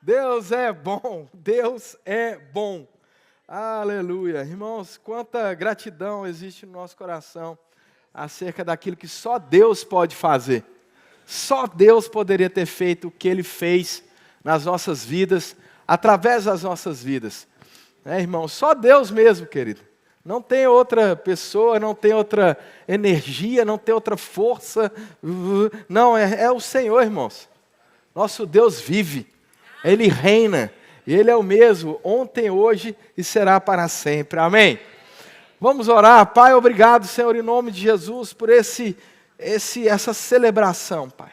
Deus é bom, Deus é bom. Aleluia. Irmãos, quanta gratidão existe no nosso coração acerca daquilo que só Deus pode fazer. Só Deus poderia ter feito o que Ele fez nas nossas vidas, através das nossas vidas. Irmão? Só Deus mesmo, querido. Não tem outra pessoa, não tem outra energia, não tem outra força. Não, é o Senhor, irmãos. Nosso Deus vive, Ele reina, e Ele é o mesmo, ontem, hoje e será para sempre. Amém? Vamos orar. Pai, obrigado, Senhor, em nome de Jesus, por essa celebração, Pai.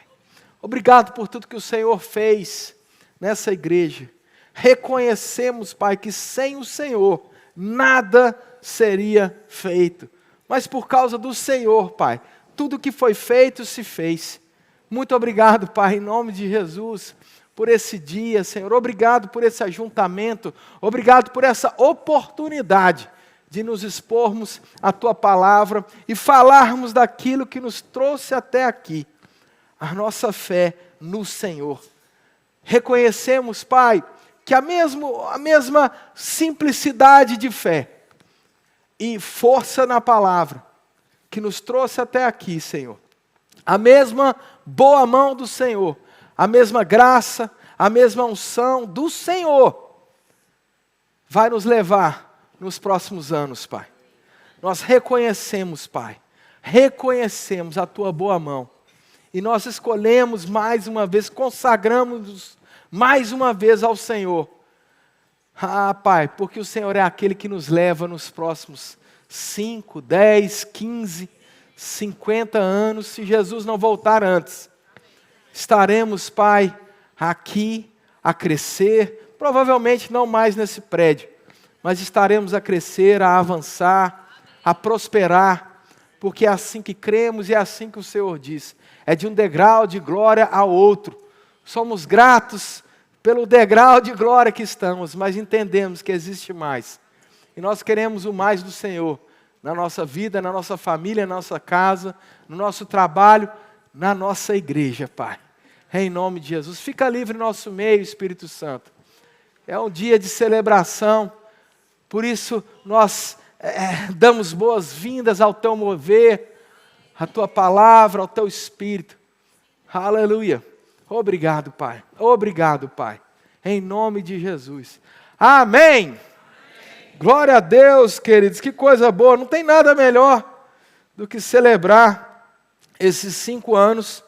Obrigado por tudo que o Senhor fez nessa igreja. Reconhecemos, Pai, que sem o Senhor nada seria feito. Mas por causa do Senhor, Pai, tudo que foi feito se fez. Muito obrigado, Pai, em nome de Jesus, por esse dia, Senhor. Obrigado por esse ajuntamento. Obrigado por essa oportunidade de nos expormos à Tua palavra e falarmos daquilo que nos trouxe até aqui. A nossa fé no Senhor. Reconhecemos, Pai, que a mesma simplicidade de fé e força na palavra que nos trouxe até aqui, Senhor. A mesma boa mão do Senhor, a mesma graça, a mesma unção do Senhor vai nos levar nos próximos anos, Pai. Nós reconhecemos, Pai, reconhecemos a Tua boa mão. E nós escolhemos mais uma vez, consagramos-nos mais uma vez ao Senhor. Ah, Pai, porque o Senhor é aquele que nos leva nos próximos 5, 10, 15, 50 anos, se Jesus não voltar antes. Estaremos, Pai, aqui a crescer, provavelmente não mais nesse prédio, mas estaremos a crescer, a avançar, a prosperar, porque é assim que cremos e é assim que o Senhor diz. É de um degrau de glória a outro. Somos gratos pelo degrau de glória que estamos, mas entendemos que existe mais. E nós queremos o mais do Senhor, na nossa vida, na nossa família, na nossa casa, no nosso trabalho, na nossa igreja, Pai. Em nome de Jesus. Fica livre no nosso meio, Espírito Santo. É um dia de celebração, por isso nós damos boas-vindas ao Teu mover, à Tua palavra, ao Teu Espírito. Aleluia. Obrigado, Pai. Obrigado, Pai. Em nome de Jesus. Amém. Amém. Glória a Deus, queridos. Que coisa boa. Não tem nada melhor do que celebrar esses 5 anos,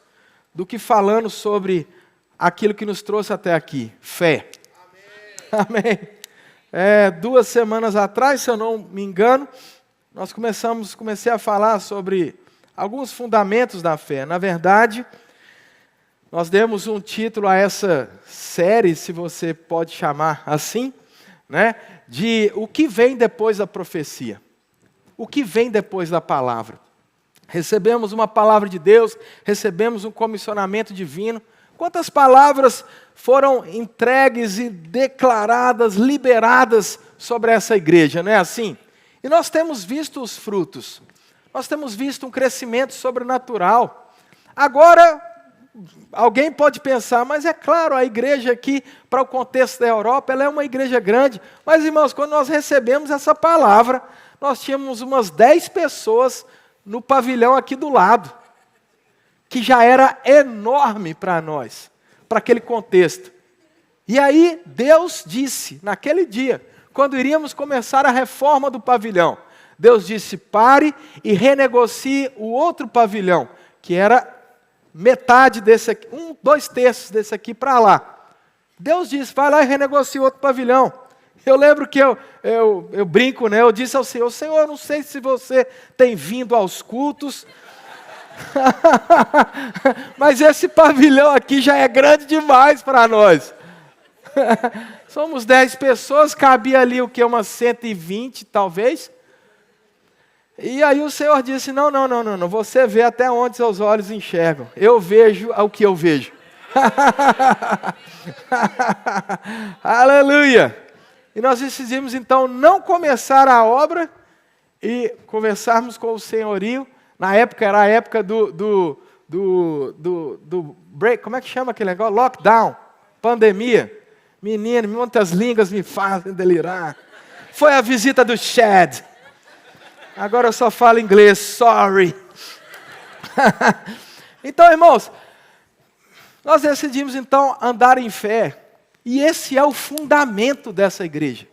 do que falando sobre aquilo que nos trouxe até aqui. Fé. Amém. 2 semanas atrás, se eu não me engano, nós comecei a falar sobre alguns fundamentos da fé. Na verdade, nós demos um título a essa série, se você pode chamar assim, né, de o que vem depois da profecia. O que vem depois da palavra. Recebemos uma palavra de Deus, recebemos um comissionamento divino. Quantas palavras foram entregues e declaradas, liberadas sobre essa igreja, não é assim? E nós temos visto os frutos. Nós temos visto um crescimento sobrenatural. Agora, alguém pode pensar, mas é claro, a igreja aqui, para o contexto da Europa, ela é uma igreja grande. Mas, irmãos, quando nós recebemos essa palavra, nós tínhamos umas 10 pessoas no pavilhão aqui do lado, que já era enorme para nós, para aquele contexto. E aí, Deus disse, naquele dia, quando iríamos começar a reforma do pavilhão, Deus disse, pare e renegocie o outro pavilhão, que era metade desse aqui, 2/3 desse aqui para lá. Deus disse, vai lá e renegocia o outro pavilhão. Eu lembro que eu brinco, né? Eu disse ao Senhor, Senhor, não sei se você tem vindo aos cultos, mas esse pavilhão aqui já é grande demais para nós. Somos 10 pessoas, cabia ali o que? Umas 120 talvez. E aí o Senhor disse, não, você vê até onde seus olhos enxergam. Eu vejo o que eu vejo. Aleluia! E nós decidimos então não começar a obra e conversarmos com o senhorio. Na época era a época do break, como é que chama aquele negócio? Lockdown, pandemia. Menino, muitas línguas me fazem delirar. Foi a visita do Chad. Agora eu só falo inglês, sorry. Então, irmãos, nós decidimos então andar em fé. E esse é o fundamento dessa igreja.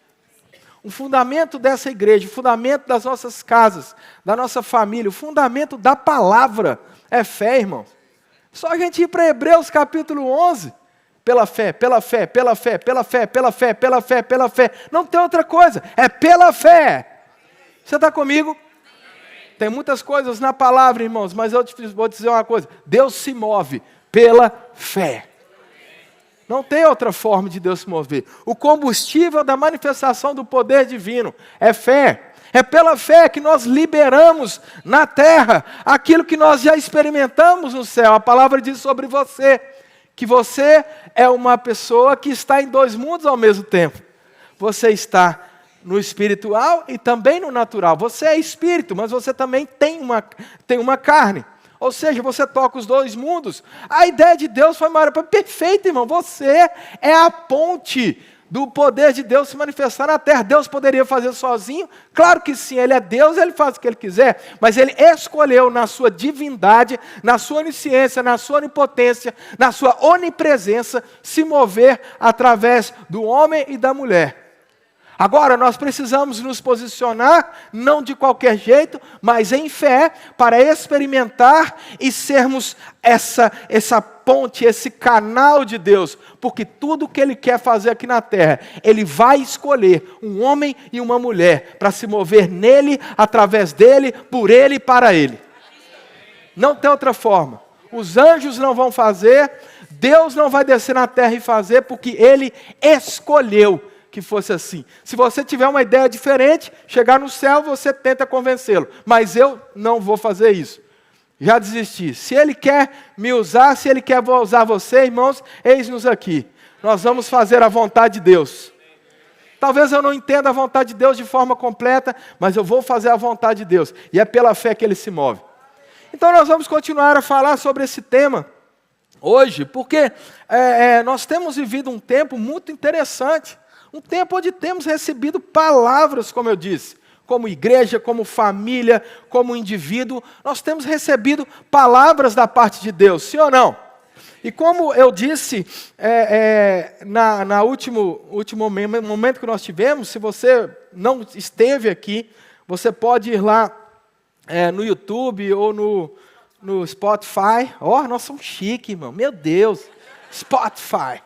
O fundamento dessa igreja, o fundamento das nossas casas, da nossa família, o fundamento da palavra é fé, irmãos. Só a gente ir para Hebreus capítulo 11, pela fé, pela fé, pela fé, pela fé, pela fé, pela fé, pela fé. Não tem outra coisa, é pela fé. Você está comigo? Tem muitas coisas na palavra, irmãos, mas eu vou dizer uma coisa. Deus se move pela fé. Não tem outra forma de Deus se mover. O combustível da manifestação do poder divino é fé. É pela fé que nós liberamos na terra aquilo que nós já experimentamos no céu. A palavra diz sobre você, que você é uma pessoa que está em dois mundos ao mesmo tempo. Você está no espiritual e também no natural. Você é espírito, mas você também tem uma carne. Ou seja, você toca os dois mundos. A ideia de Deus foi maior. Perfeito, irmão. Você é a ponte do poder de Deus se manifestar na terra. Deus poderia fazer sozinho? Claro que sim, Ele é Deus, Ele faz o que Ele quiser. Mas Ele escolheu na sua divindade, na sua onisciência, na sua onipotência, na sua onipresença, se mover através do homem e da mulher. Agora, nós precisamos nos posicionar, não de qualquer jeito, mas em fé, para experimentar e sermos essa ponte, esse canal de Deus. Porque tudo que Ele quer fazer aqui na terra, Ele vai escolher um homem e uma mulher para se mover nele, através dele, por ele e para ele. Não tem outra forma. Os anjos não vão fazer, Deus não vai descer na terra e fazer, porque Ele escolheu que fosse assim. Se você tiver uma ideia diferente, chegar no céu, você tenta convencê-lo. Mas eu não vou fazer isso. Já desisti. Se Ele quer me usar, se Ele quer usar você, irmãos, eis-nos aqui. Nós vamos fazer a vontade de Deus. Talvez eu não entenda a vontade de Deus de forma completa, mas eu vou fazer a vontade de Deus. E é pela fé que Ele se move. Então nós vamos continuar a falar sobre esse tema hoje, porque nós temos vivido um tempo muito interessante. Um tempo onde temos recebido palavras, como eu disse, como igreja, como família, como indivíduo, nós temos recebido palavras da parte de Deus, sim ou não? E como eu disse na último momento que nós tivemos, se você não esteve aqui, você pode ir lá no YouTube ou no Spotify. Nós somos chique, irmão, meu Deus, Spotify.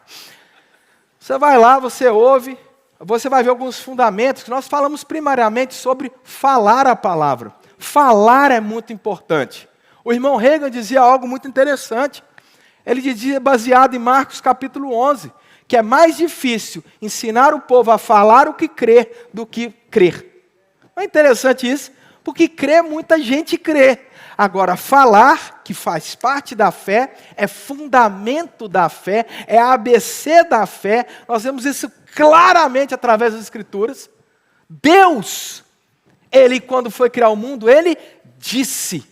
Você vai lá, você ouve, você vai ver alguns fundamentos. Nós falamos primariamente sobre falar a palavra. Falar é muito importante. O irmão Reagan dizia algo muito interessante. Ele dizia, baseado em Marcos capítulo 11, que é mais difícil ensinar o povo a falar o que crer do que crer. Não é interessante isso? Porque crer, muita gente crê. Agora, falar, que faz parte da fé, é fundamento da fé, é a ABC da fé. Nós vemos isso claramente através das Escrituras. Deus, Ele quando foi criar o mundo, Ele disse.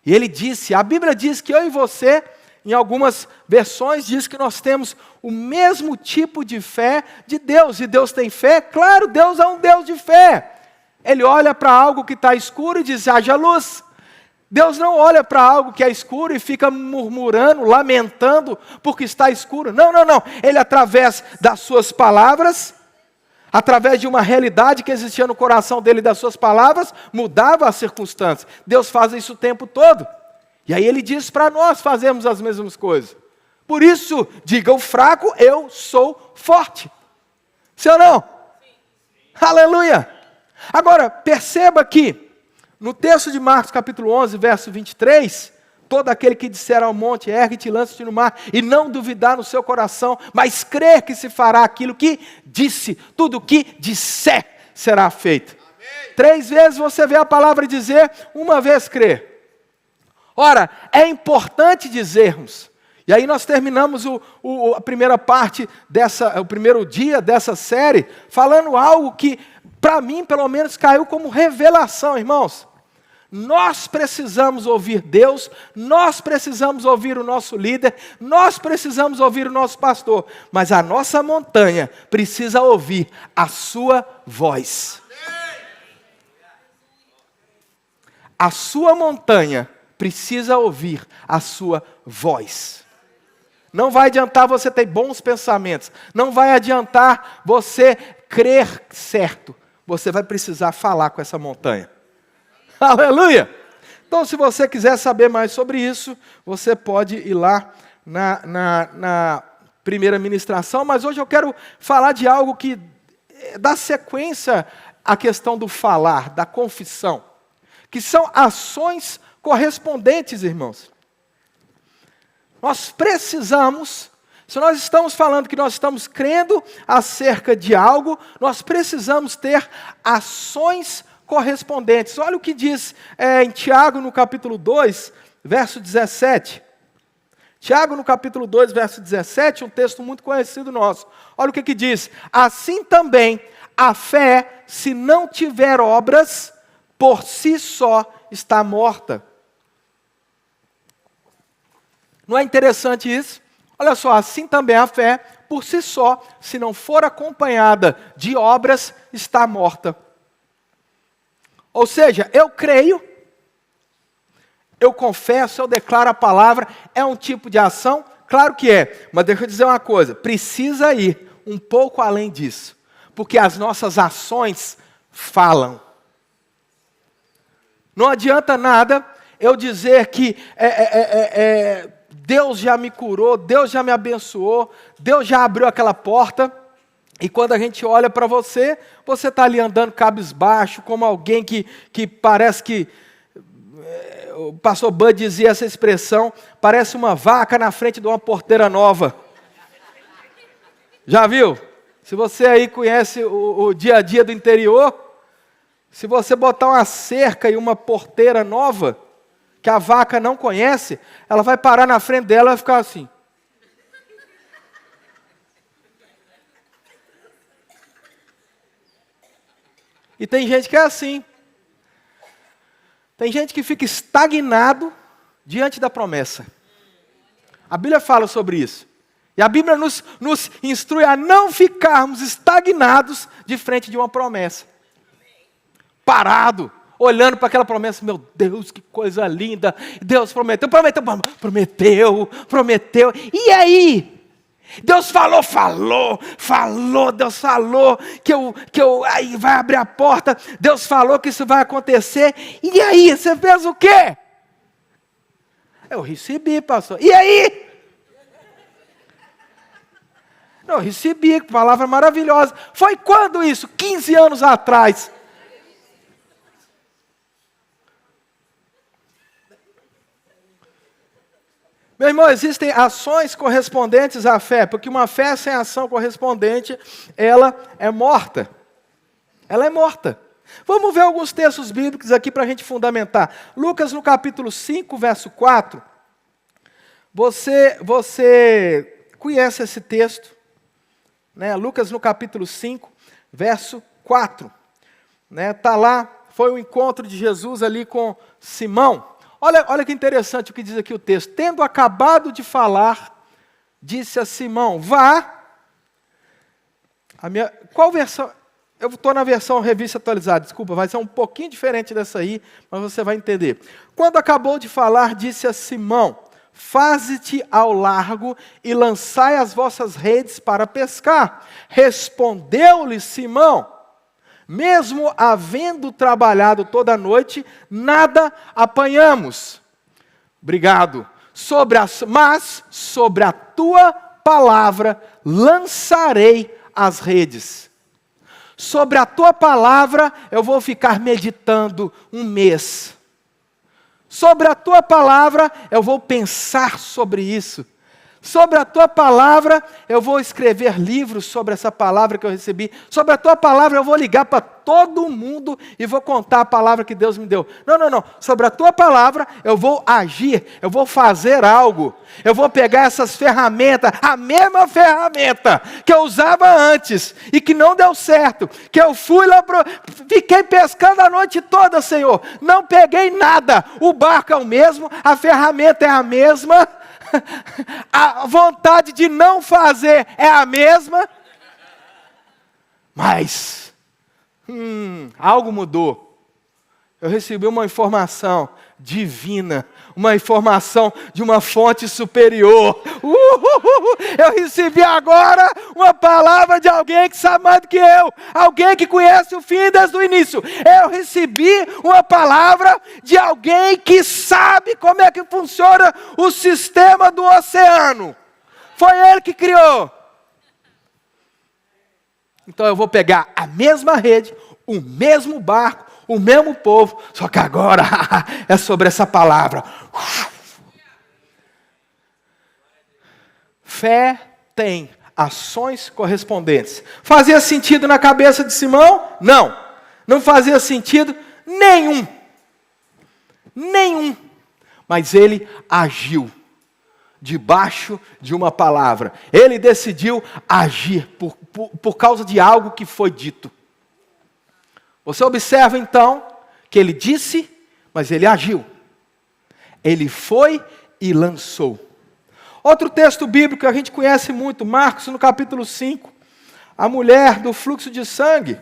E Ele disse, a Bíblia diz que eu e você, em algumas versões, diz que nós temos o mesmo tipo de fé de Deus. E Deus tem fé? Claro, Deus é um Deus de fé. Ele olha para algo que está escuro e diz, haja luz. Deus não olha para algo que é escuro e fica murmurando, lamentando porque está escuro. Não. Ele, através das suas palavras, através de uma realidade que existia no coração dele, das suas palavras, mudava as circunstâncias. Deus faz isso o tempo todo. E aí Ele diz para nós fazermos as mesmas coisas. Por isso, diga o fraco, eu sou forte. Sim ou não? Sim. Aleluia! Agora, perceba que, no texto de Marcos capítulo 11, verso 23, todo aquele que disser ao monte, ergue-te e lança-te no mar, e não duvidar no seu coração, mas crer que se fará aquilo que disse, tudo o que disser será feito. Amém. 3 vezes você vê a palavra dizer, uma vez crer. Ora, é importante dizermos, e aí nós terminamos a primeira parte, o primeiro dia dessa série, falando algo que, para mim, pelo menos, caiu como revelação, irmãos. Nós precisamos ouvir Deus, nós precisamos ouvir o nosso líder, nós precisamos ouvir o nosso pastor, mas a nossa montanha precisa ouvir a sua voz. A sua montanha precisa ouvir a sua voz. Não vai adiantar você ter bons pensamentos, não vai adiantar você crer certo, você vai precisar falar com essa montanha. Aleluia! Então, se você quiser saber mais sobre isso, você pode ir lá na primeira ministração, mas hoje eu quero falar de algo que dá sequência à questão do falar, da confissão, que são ações correspondentes, irmãos. Nós precisamos, se nós estamos falando que nós estamos crendo acerca de algo, nós precisamos ter ações correspondentes. Olha o que diz em Tiago, no capítulo 2, verso 17. Tiago, no capítulo 2, verso 17, um texto muito conhecido nosso. Olha o que diz. Assim também, a fé, se não tiver obras, por si só está morta. Não é interessante isso? Olha só, assim também a fé, por si só, se não for acompanhada de obras, está morta. Ou seja, eu creio, eu confesso, eu declaro a palavra, é um tipo de ação? Claro que é, mas deixa eu dizer uma coisa, precisa ir um pouco além disso, porque as nossas ações falam. Não adianta nada eu dizer que Deus já me curou, Deus já me abençoou, Deus já abriu aquela porta, e quando a gente olha para você, você está ali andando cabisbaixo, como alguém que parece que, o pastor Bud dizia essa expressão, parece uma vaca na frente de uma porteira nova. Já viu? Se você aí conhece o dia a dia do interior, se você botar uma cerca e uma porteira nova, que a vaca não conhece, ela vai parar na frente dela e vai ficar assim. E tem gente que é assim. Tem gente que fica estagnado diante da promessa. A Bíblia fala sobre isso. E a Bíblia nos instrui a não ficarmos estagnados de frente de uma promessa. Parado, olhando para aquela promessa, meu Deus, que coisa linda. Deus prometeu. E aí? Deus falou, Deus falou que aí vai abrir a porta, Deus falou que isso vai acontecer, e aí, você fez o quê? Eu recebi, pastor, e aí? Não, eu recebi, palavra maravilhosa, foi quando isso? 15 anos atrás. Meu irmão, existem ações correspondentes à fé, porque uma fé sem ação correspondente, ela é morta. Ela é morta. Vamos ver alguns textos bíblicos aqui para a gente fundamentar. Lucas no capítulo 5, verso 4. Você conhece esse texto, né? Lucas no capítulo 5, verso 4. Está lá, foi o encontro de Jesus ali com Simão. Olha que interessante o que diz aqui o texto. Tendo acabado de falar, disse a Simão, vá. Qual versão? Eu estou na versão revista atualizada, desculpa, vai ser um pouquinho diferente dessa aí, mas você vai entender. Quando acabou de falar, disse a Simão, faze-te ao largo e lançai as vossas redes para pescar. Respondeu-lhe Simão, mesmo havendo trabalhado toda a noite, nada apanhamos. Obrigado. Mas sobre a tua palavra lançarei as redes. Sobre a tua palavra eu vou ficar meditando um mês. Sobre a tua palavra eu vou pensar sobre isso. Sobre a tua palavra, eu vou escrever livros sobre essa palavra que eu recebi. Sobre a tua palavra, eu vou ligar para todo mundo e vou contar a palavra que Deus me deu. Não. Sobre a tua palavra, eu vou agir, eu vou fazer algo. Eu vou pegar essas ferramentas, a mesma ferramenta que eu usava antes e que não deu certo. Que eu fui lá, fiquei pescando a noite toda, Senhor. Não peguei nada. O barco é o mesmo, a ferramenta é a mesma. A vontade de não fazer é a mesma, mas algo mudou. Eu recebi uma informação divina, uma informação de uma fonte superior. Eu recebi agora uma palavra de alguém que sabe mais do que eu, alguém que conhece o fim desde o início. Eu recebi uma palavra de alguém que sabe como é que funciona o sistema do oceano. Foi ele que criou. Então eu vou pegar a mesma rede, o mesmo barco, o mesmo povo, só que agora é sobre essa palavra. Fé tem ações correspondentes. Fazia sentido na cabeça de Simão? Não. Não fazia sentido nenhum. Nenhum. Mas ele agiu debaixo de uma palavra. Ele decidiu agir por causa de algo que foi dito. Você observa então que ele disse, mas ele agiu. Ele foi e lançou. Outro texto bíblico que a gente conhece muito, Marcos no capítulo 5, a mulher do fluxo de sangue.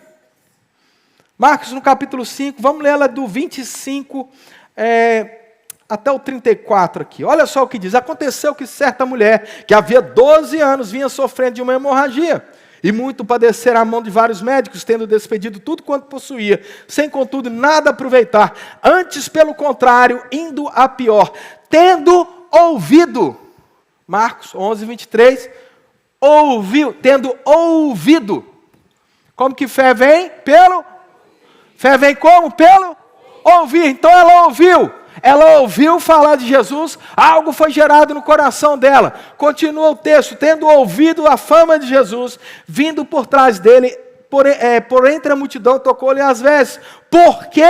Marcos no capítulo 5, vamos ler ela do 25 até o 34 aqui. Olha só o que diz. Aconteceu que certa mulher, que havia 12 anos, vinha sofrendo de uma hemorragia. E muito padecer à mão de vários médicos, tendo despedido tudo quanto possuía, sem contudo nada aproveitar. Antes, pelo contrário, indo a pior, tendo ouvido, Marcos 11, 23, tendo ouvido. Como que fé vem? Fé vem como? Pelo ouvir. Então ela ouviu. Ela ouviu falar de Jesus, algo foi gerado no coração dela. Continua o texto, tendo ouvido a fama de Jesus, vindo por trás dele, por entre a multidão, tocou-lhe as vestes. Porque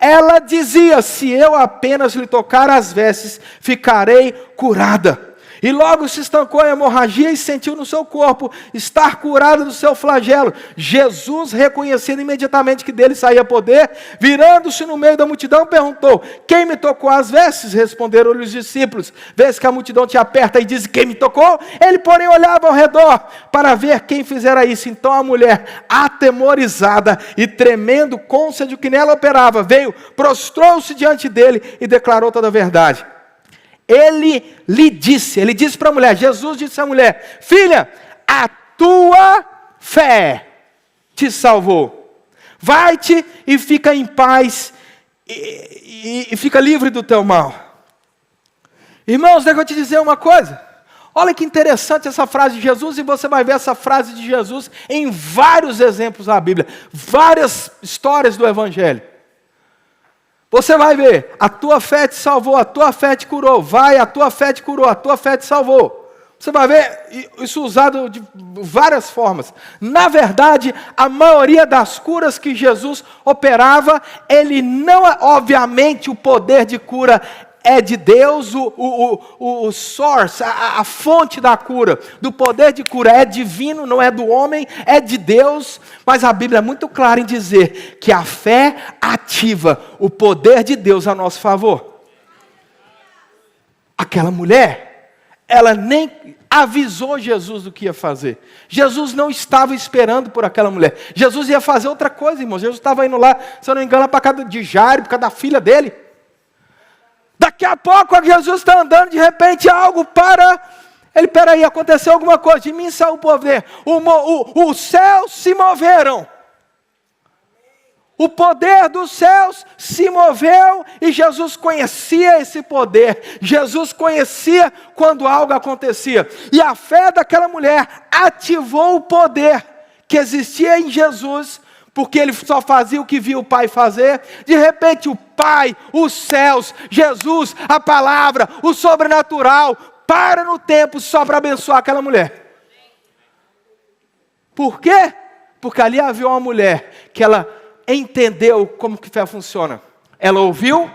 ela dizia, se eu apenas lhe tocar as vestes, ficarei curada. E logo se estancou a hemorragia e sentiu no seu corpo estar curado do seu flagelo. Jesus, reconhecendo imediatamente que dele saía poder, virando-se no meio da multidão, perguntou, quem me tocou as vestes? Responderam-lhe os discípulos. Vês que a multidão te aperta e diz, quem me tocou? Ele, porém, olhava ao redor para ver quem fizera isso. Então a mulher, atemorizada e tremendo, cônscia de que nela operava, veio, prostrou-se diante dele e declarou toda a verdade. Ele disse para a mulher, Jesus disse à mulher, filha, a tua fé te salvou. Vai-te e fica em paz e fica livre do teu mal. Irmãos, deixa eu te dizer uma coisa. Olha que interessante essa frase de Jesus, e você vai ver essa frase de Jesus em vários exemplos da Bíblia, várias histórias do Evangelho. Você vai ver, a tua fé te salvou, a tua fé te curou, a tua fé te curou, a tua fé te salvou. Você vai ver isso usado de várias formas. Na verdade, a maioria das curas que Jesus operava, ele não, obviamente, o poder de cura é de Deus, o source, a fonte da cura, do poder de cura é divino, não é do homem, é de Deus. Mas a Bíblia é muito clara em dizer que a fé ativa o poder de Deus a nosso favor. Aquela mulher, ela nem avisou Jesus do que ia fazer. Jesus não estava esperando por aquela mulher. Jesus ia fazer outra coisa, irmãos. Jesus estava indo lá, se eu não me engano, para casa de Jairo, por causa da filha dele. Daqui a pouco Jesus está andando, de repente algo para ele, peraí, aconteceu alguma coisa, de mim saiu o poder, os céus se moveram, o poder dos céus se moveu, e Jesus conhecia esse poder, Jesus conhecia quando algo acontecia, e a fé daquela mulher ativou o poder que existia em Jesus, porque ele só fazia o que via o Pai fazer. De repente o Pai, os céus, Jesus, a palavra, o sobrenatural, para no tempo só para abençoar aquela mulher. Por quê? Porque ali havia uma mulher que ela entendeu como que fé funciona. Ela ouviu,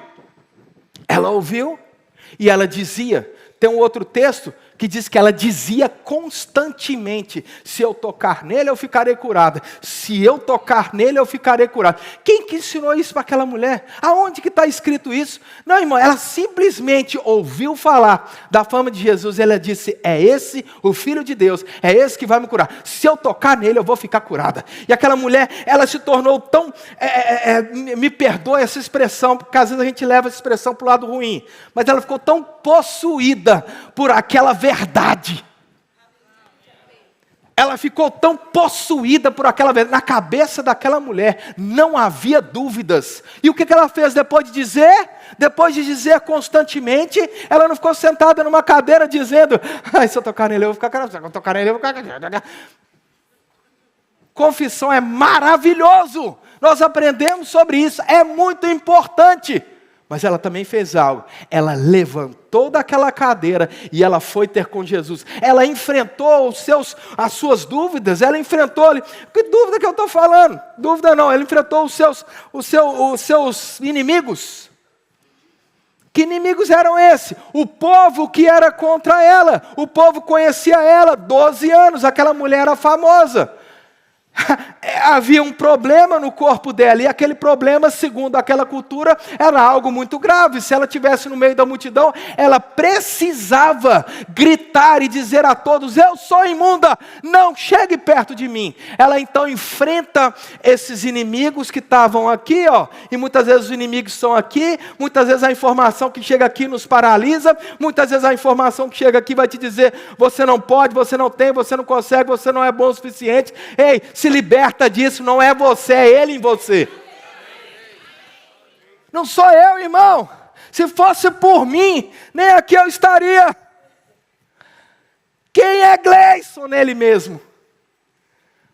e ela dizia. Tem um outro texto que diz que ela dizia constantemente: se eu tocar nele eu ficarei curada, se eu tocar nele eu ficarei curada. Quem que ensinou isso para aquela mulher? Aonde que está escrito isso? Não, irmão, ela simplesmente ouviu falar da fama de Jesus e ela disse: é esse o Filho de Deus, é esse que vai me curar, se eu tocar nele eu vou ficar curada. E aquela mulher, ela se tornou tão, me perdoe essa expressão, porque às vezes a gente leva essa expressão para o lado ruim, mas ela ficou tão possuída por aquela verdade. Ela ficou tão possuída por aquela verdade. Na cabeça daquela mulher não havia dúvidas. E o que ela fez depois de dizer? Depois de dizer constantemente, ela não ficou sentada numa cadeira dizendo: se eu tocar nele eu vou ficar curado, se eu tocar nele eu vou ficar... Confissão é maravilhoso. Nós aprendemos sobre isso. É muito importante. Mas ela também fez algo. Ela levantou daquela cadeira e ela foi ter com Jesus. Ela enfrentou as suas dúvidas. Ela enfrentou ali. Que dúvida que eu estou falando? Dúvida não. Ela enfrentou os seus inimigos. Que inimigos eram esses? O povo que era contra ela. O povo conhecia ela. 12 anos. Aquela mulher era famosa. Havia um problema no corpo dela, e aquele problema, segundo aquela cultura, era algo muito grave. Se ela estivesse no meio da multidão, ela precisava gritar e dizer a todos: eu sou imunda, não chegue perto de mim. Ela então enfrenta esses inimigos que estavam aqui, e muitas vezes os inimigos estão aqui, muitas vezes a informação que chega aqui nos paralisa, muitas vezes a informação que chega aqui vai te dizer: você não pode, você não tem, você não consegue, você não é bom o suficiente. Ei, se liberta disso, não é você, é Ele em você. Não sou eu, irmão. Se fosse por mim, nem aqui eu estaria. Quem é Gleison nele mesmo?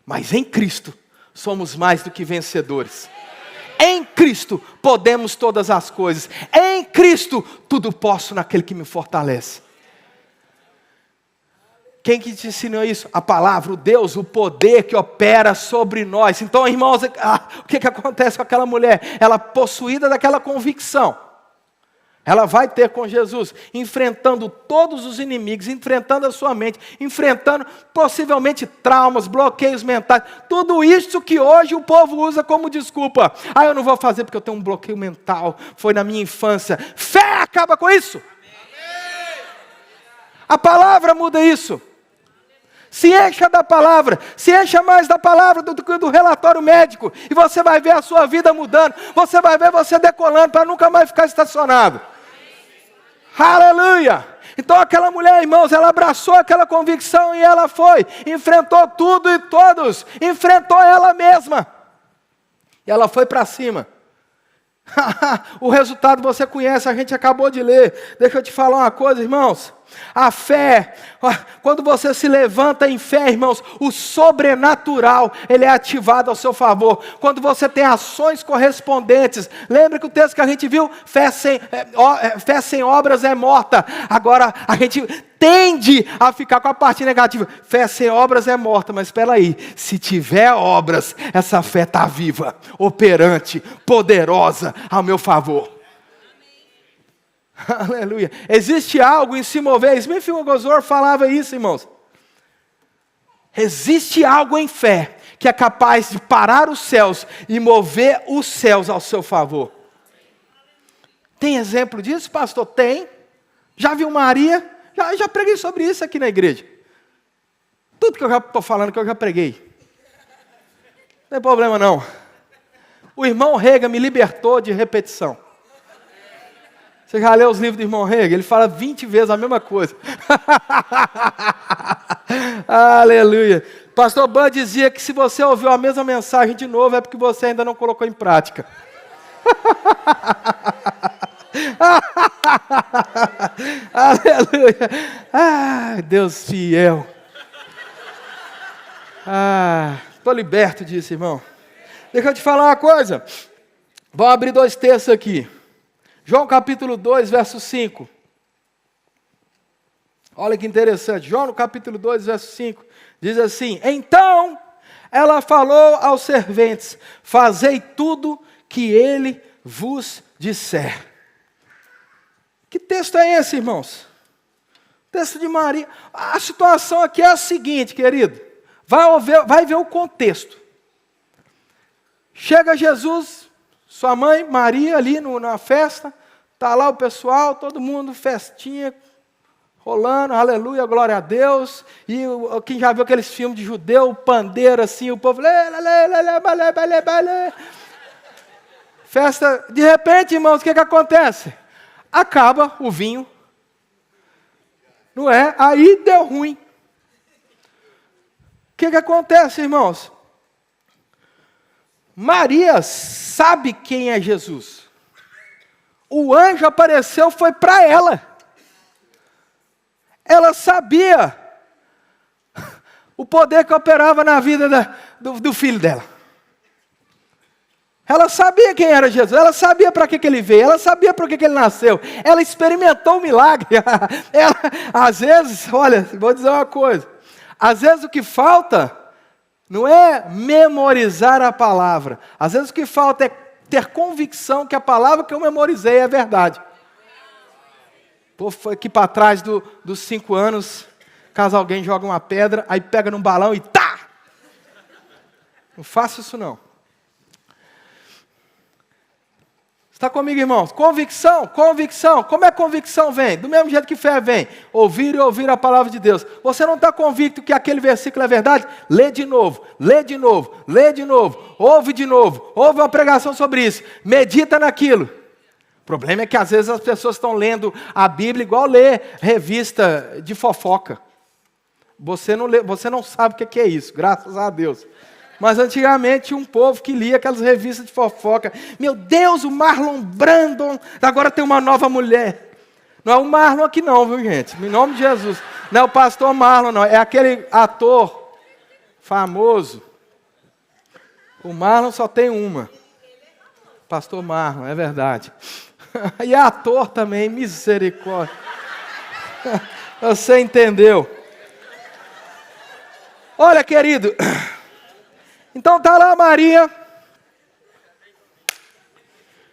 Mas em Cristo somos mais do que vencedores. Em Cristo podemos todas as coisas. Em Cristo tudo posso naquele que me fortalece. Quem que te ensinou isso? A palavra, o Deus, o poder que opera sobre nós. Então, irmãos, o que acontece com aquela mulher? Ela, possuída daquela convicção, ela vai ter com Jesus, enfrentando todos os inimigos, enfrentando a sua mente, enfrentando possivelmente traumas, bloqueios mentais, tudo isso que hoje o povo usa como desculpa. Eu não vou fazer porque eu tenho um bloqueio mental, foi na minha infância. Fé acaba com isso. A palavra muda isso. Se encha da palavra, se encha mais da palavra do que do relatório médico, e você vai ver a sua vida mudando, você vai ver você decolando para nunca mais ficar estacionado. Aleluia! Então aquela mulher, irmãos, ela abraçou aquela convicção e ela foi, enfrentou tudo e todos, enfrentou ela mesma. E ela foi para cima. O resultado você conhece, a gente acabou de ler. Deixa eu te falar uma coisa, irmãos. A fé, quando você se levanta em fé, irmãos, o sobrenatural, ele é ativado ao seu favor. Quando você tem ações correspondentes, lembra que o texto que a gente viu, fé sem obras é morta. Agora a gente tende a ficar com a parte negativa. Fé sem obras é morta, mas espera aí, se tiver obras, essa fé está viva, operante, poderosa ao meu favor. Aleluia. Existe algo em se mover. Smith Wigglesworth falava isso, irmãos. Existe algo em fé que é capaz de parar os céus e mover os céus ao seu favor. Tem exemplo disso, pastor? Tem. Já viu Maria? Já preguei sobre isso aqui na igreja. Tudo que eu já estou falando que eu já preguei. Não tem problema não. O irmão Rega me libertou de repetição. Você já leu os livros do irmão Rega? Ele fala 20 vezes a mesma coisa. Aleluia. Pastor Ban dizia que se você ouviu a mesma mensagem de novo é porque você ainda não colocou em prática. Aleluia. Deus fiel. Estou liberto disso, irmão. Deixa eu te falar uma coisa. Vamos abrir 2 textos aqui. João capítulo 2, verso 5. Olha que interessante. João, no capítulo 2, verso 5, diz assim: então ela falou aos serventes: fazei tudo que ele vos disser. Que texto é esse, irmãos? Texto de Maria. A situação aqui é a seguinte, querido. Vai ver o contexto. Chega Jesus, sua mãe, Maria, ali na festa. Está lá o pessoal, todo mundo, festinha, rolando, aleluia, glória a Deus. E quem já viu aqueles filmes de judeu, pandeiro assim, o povo... Festa, de repente, irmãos, o que acontece? Acaba o vinho. Não é? Aí deu ruim. O que acontece, irmãos? Maria sabe quem é Jesus. O anjo apareceu, foi para ela. Ela sabia o poder que operava na vida do filho dela. Ela sabia quem era Jesus, ela sabia para que ele veio, ela sabia para que ele nasceu, ela experimentou o milagre. Às vezes, olha, vou dizer uma coisa, às vezes o que falta não é memorizar a palavra, às vezes o que falta é ter convicção que a palavra que eu memorizei é verdade. O povo foi aqui para trás dos 5 anos, caso alguém joga uma pedra, aí pega num balão e tá! Não faça isso não. Está comigo, irmãos? Convicção, convicção. Como é que convicção vem? Do mesmo jeito que fé vem. Ouvir e ouvir a palavra de Deus. Você não está convicto que aquele versículo é verdade? Lê de novo, lê de novo, lê de novo. Ouve de novo. Ouve uma pregação sobre isso. Medita naquilo. O problema é que às vezes as pessoas estão lendo a Bíblia igual lê revista de fofoca. Você não sabe o que é isso, graças a Deus. Mas antigamente tinha um povo que lia aquelas revistas de fofoca. Meu Deus, o Marlon Brando, agora tem uma nova mulher. Não é o Marlon aqui não, viu gente? Em nome de Jesus. Não é o pastor Marlon não, é aquele ator famoso. O Marlon só tem uma. Pastor Marlon, é verdade. E é ator também, misericórdia. Você entendeu. Olha, querido... Então está lá Maria,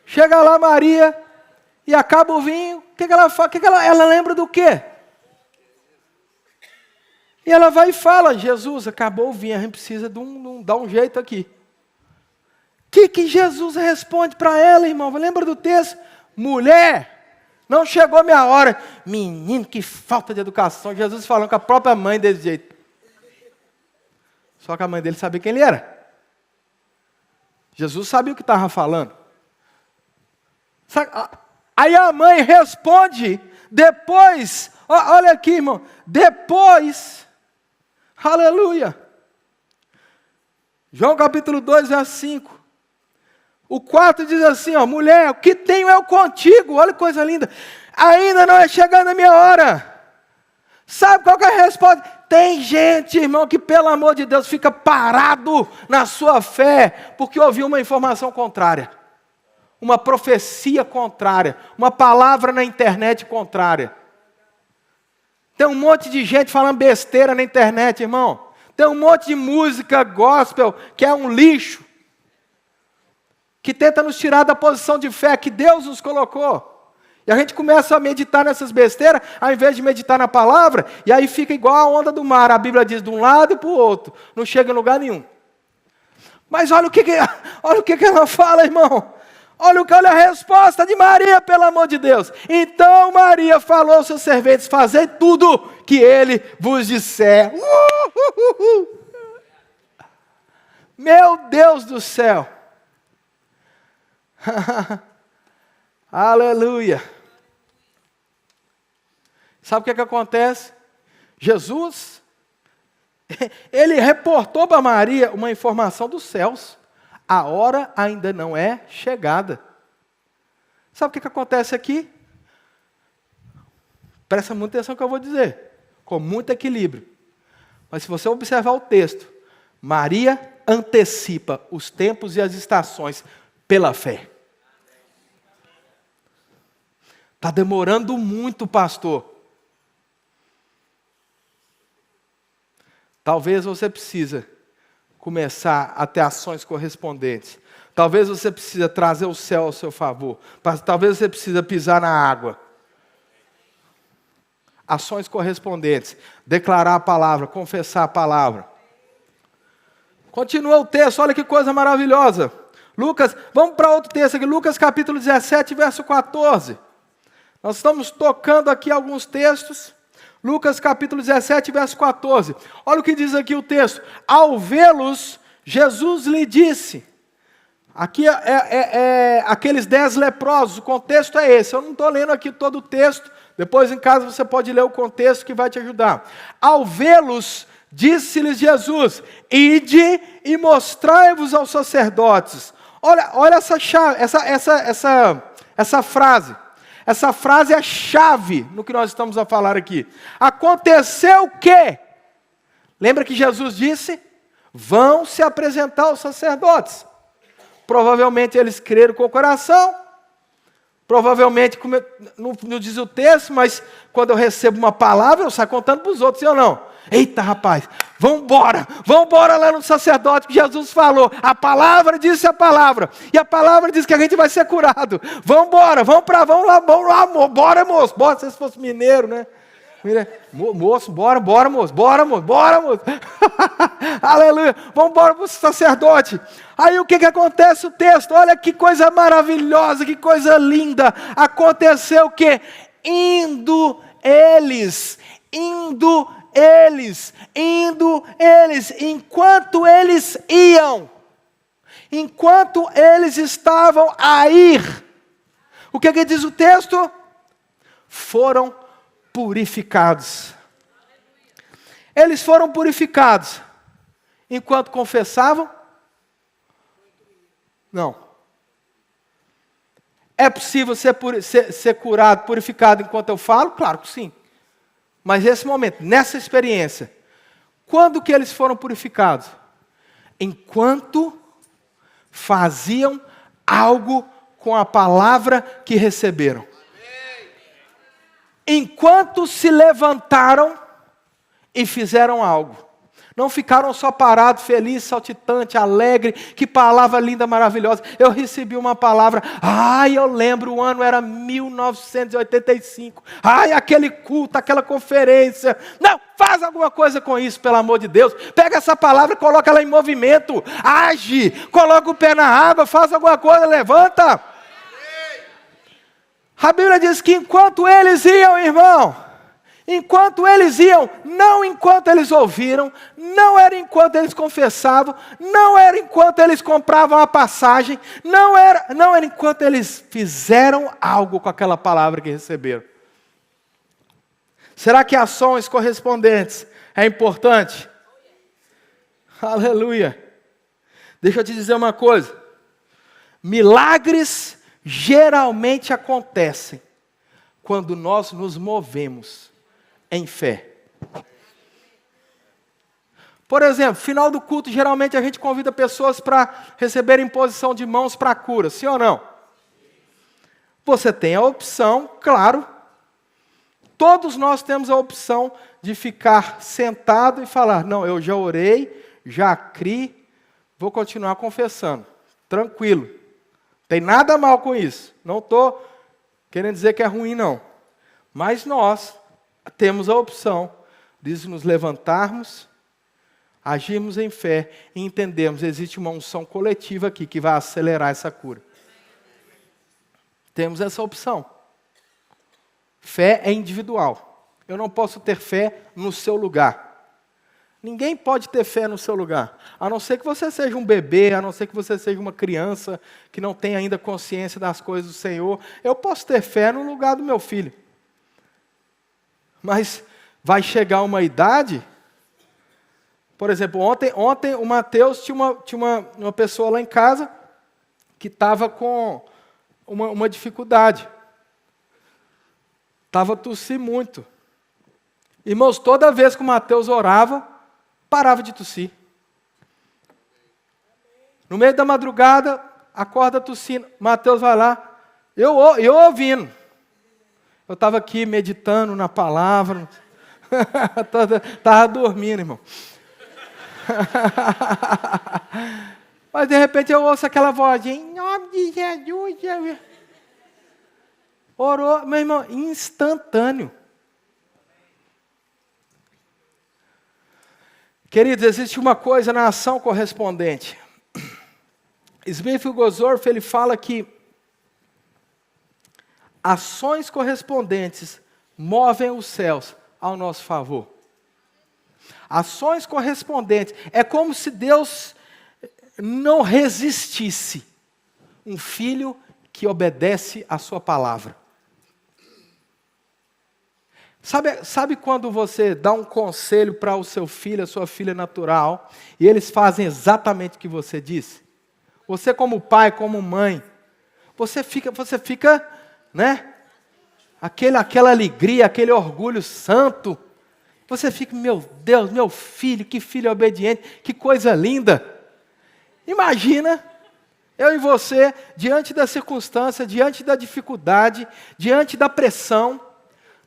chega lá Maria, e acaba o vinho, o que ela fala? Ela lembra do quê? E ela vai e fala, Jesus, acabou o vinho, a gente precisa dar um jeito aqui. O que Jesus responde para ela, irmão? Lembra do texto? Mulher, não chegou a minha hora. Menino, que falta de educação. Jesus falando com a própria mãe desse jeito. Só que a mãe dele sabia quem ele era. Jesus sabia o que estava falando. Aí a mãe responde, depois, olha aqui, irmão, depois, aleluia. João capítulo 2, verso 5. O 4 diz assim, ó, mulher, o que tenho eu contigo? Olha que coisa linda. Ainda não é chegando a minha hora. Sabe qual que é a resposta? Tem gente, irmão, que pelo amor de Deus fica parado na sua fé, porque ouviu uma informação contrária, uma profecia contrária, uma palavra na internet contrária. Tem um monte de gente falando besteira na internet, irmão. Tem um monte de música gospel que é um lixo, que tenta nos tirar da posição de fé que Deus nos colocou. E a gente começa a meditar nessas besteiras, ao invés de meditar na palavra, e aí fica igual a onda do mar. A Bíblia diz de um lado e para o outro, não chega em lugar nenhum. Mas olha o que ela fala, irmão. Olha a resposta de Maria, pelo amor de Deus. Então Maria falou aos seus serventes, fazei tudo que ele vos disser. Meu Deus do céu. Aleluia. Sabe o que acontece? Jesus, ele reportou para Maria uma informação dos céus. A hora ainda não é chegada. Sabe o que acontece aqui? Presta muita atenção no que eu vou dizer, com muito equilíbrio. Mas se você observar o texto, Maria antecipa os tempos e as estações pela fé. Está demorando muito, pastor. Talvez você precisa começar a ter ações correspondentes. Talvez você precisa trazer o céu ao seu favor. Talvez você precisa pisar na água. Ações correspondentes. Declarar a palavra, confessar a palavra. Continua o texto, olha que coisa maravilhosa. Lucas, vamos para outro texto aqui, Lucas capítulo 17, verso 14. Nós estamos tocando aqui alguns textos. Lucas capítulo 17, verso 14. Olha o que diz aqui o texto. Ao vê-los, Jesus lhe disse. Aqui aqueles 10 leprosos, o contexto é esse. Eu não estou lendo aqui todo o texto. Depois em casa você pode ler o contexto que vai te ajudar. Ao vê-los, disse-lhes Jesus, ide e mostrai-vos aos sacerdotes. Olha essa frase. Essa frase é a chave no que nós estamos a falar aqui. Aconteceu o quê? Lembra que Jesus disse? Vão se apresentar aos sacerdotes. Provavelmente eles creram com o coração. Provavelmente, não diz o texto, mas quando eu recebo uma palavra, eu saio contando para os outros, sim ou não? Eita, rapaz, vamos embora lá no sacerdote que Jesus falou. A palavra disse a palavra. E a palavra diz que a gente vai ser curado. Vamos lá, bora, moço. Bora, se fosse mineiro, né? Moço, bora, moço. Aleluia. Vamos embora para o sacerdote. Aí o que acontece o texto? Olha que coisa maravilhosa, que coisa linda. Aconteceu o quê? Indo eles, enquanto eles estavam a ir, o que diz o texto? Foram purificados. Eles foram purificados enquanto confessavam? Não. É possível ser curado, purificado enquanto eu falo? Claro que sim. Mas nesse momento, nessa experiência, quando que eles foram purificados? Enquanto faziam algo com a palavra que receberam. Enquanto se levantaram e fizeram algo. Não ficaram só parados, felizes, saltitantes, alegres. Que palavra linda, maravilhosa. Eu recebi uma palavra. Eu lembro, o ano era 1985. Aquele culto, aquela conferência. Não, faz alguma coisa com isso, pelo amor de Deus. Pega essa palavra e coloca ela em movimento. Age, coloca o pé na água, faz alguma coisa, levanta. A Bíblia diz que enquanto eles iam, irmão, não enquanto eles ouviram, não era enquanto eles confessavam, não era enquanto eles compravam a passagem, não era enquanto eles fizeram algo com aquela palavra que receberam. Será que ações correspondentes é importante? Aleluia. Deixa eu te dizer uma coisa. Milagres geralmente acontecem quando nós nos movemos em fé. Por exemplo, final do culto, geralmente a gente convida pessoas para receberem imposição de mãos para a cura, sim ou não? Você tem a opção, claro. Todos nós temos a opção de ficar sentado e falar, não, eu já orei, já criei, vou continuar confessando. Tranquilo. Tem nada mal com isso. Não estou querendo dizer que é ruim, não. Mas nós temos a opção de nos levantarmos, agirmos em fé e entendermos que existe uma unção coletiva aqui que vai acelerar essa cura. Temos essa opção. Fé é individual. Eu não posso ter fé no seu lugar. Ninguém pode ter fé no seu lugar. A não ser que você seja um bebê, a não ser que você seja uma criança que não tem ainda consciência das coisas do Senhor. Eu posso ter fé no lugar do meu filho. Mas vai chegar uma idade... Por exemplo, ontem o Mateus tinha uma pessoa lá em casa que estava com uma dificuldade. Estava tossindo muito. Irmãos, toda vez que o Mateus orava, parava de tossir. No meio da madrugada, acorda tossindo. Mateus vai lá, eu ouvindo. Eu estava aqui meditando na palavra. Estava dormindo, irmão. Mas de repente eu ouço aquela vozinha, em nome de Jesus. Orou, meu irmão, instantâneo. Queridos, existe uma coisa na ação correspondente. Smith Wigglesworth, ele fala que ações correspondentes movem os céus ao nosso favor. Ações correspondentes. É como se Deus não resistisse um filho que obedece à sua palavra. Sabe quando você dá um conselho para o seu filho, a sua filha natural, e eles fazem exatamente o que você disse? Você como pai, como mãe, você fica, né? Aquela alegria, aquele orgulho santo. Você fica, meu Deus, meu filho, que filho obediente, que coisa linda. Imagina eu e você, diante da circunstância, diante da dificuldade, diante da pressão,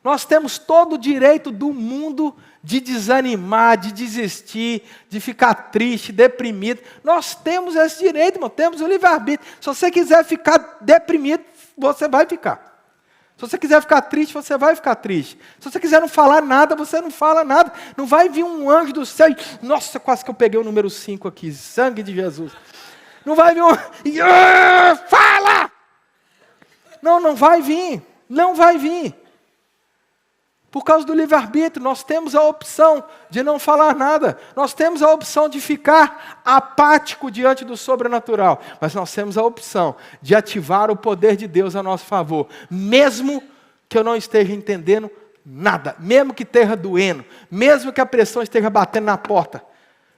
nós temos todo o direito do mundo de desanimar, de desistir, de ficar triste, deprimido. Nós temos esse direito, irmão, temos o livre-arbítrio. Se você quiser ficar deprimido, você vai ficar. Se você quiser ficar triste, você vai ficar triste. Se você quiser não falar nada, você não fala nada. Não vai vir um anjo do céu e... Nossa, quase que eu peguei o número 5 aqui. Sangue de Jesus. Não vai vir um... Fala! Não vai vir. Não vai vir. Por causa do livre-arbítrio, nós temos a opção de não falar nada. Nós temos a opção de ficar apático diante do sobrenatural. Mas nós temos a opção de ativar o poder de Deus a nosso favor. Mesmo que eu não esteja entendendo nada. Mesmo que esteja doendo. Mesmo que a pressão esteja batendo na porta.